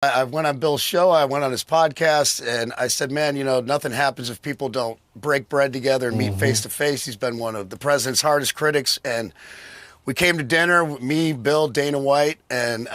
I went on Bill's show, I went on his podcast, and I said, man, nothing happens if people don't break bread together and meet face to face. He's been one of the president's hardest critics, and we came to dinner, me, Bill, Dana White, and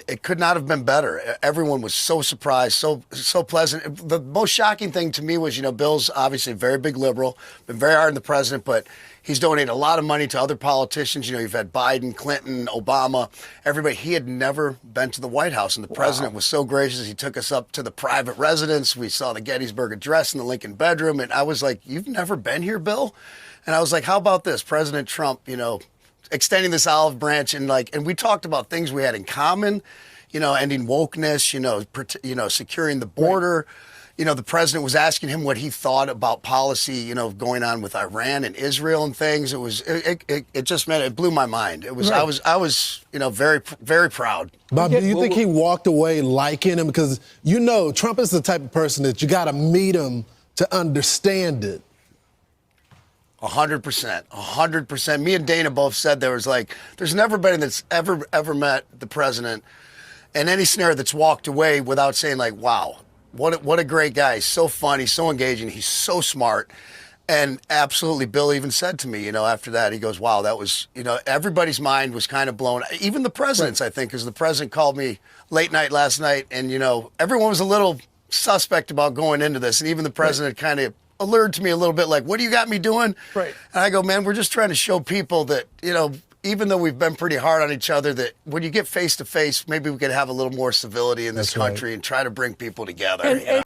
it could not have been better. Everyone was so surprised, so pleasant. The most shocking thing to me was, Bill's obviously a very big liberal, been very hard on the president, but he's donated a lot of money to other politicians. You've had Biden, Clinton, Obama, everybody. He had never been to the White House, and the president was so gracious. He took us up to the private residence. We saw the Gettysburg Address in the Lincoln bedroom, and I was like, you've never been here, Bill? And I was like, how about this? President Trump, extending this olive branch, and we talked about things we had in common, ending wokeness, securing the border. The president was asking him what he thought about policy, going on with Iran and Israel and things. It just meant it blew my mind. It was right. I was very, very proud. Bob, do you think he walked away liking him? Because Trump is the type of person that you got to meet him to understand it. 100%. Me and Dana both said there's never been that's ever met the president in any scenario that's walked away without saying wow, what a great guy. He's so funny, so engaging. He's so smart. And absolutely, Bill even said to me, after that, he goes, wow, that was, everybody's mind was kind of blown. Even the president's, I think, because the president called me late night last night, and, everyone was a little suspect about going into this. And even the president kind of allured to me a little bit what do you got me doing? Right. And I go, man, we're just trying to show people that, even though we've been pretty hard on each other, that when you get face to face, maybe we could have a little more civility in this country and try to bring people together.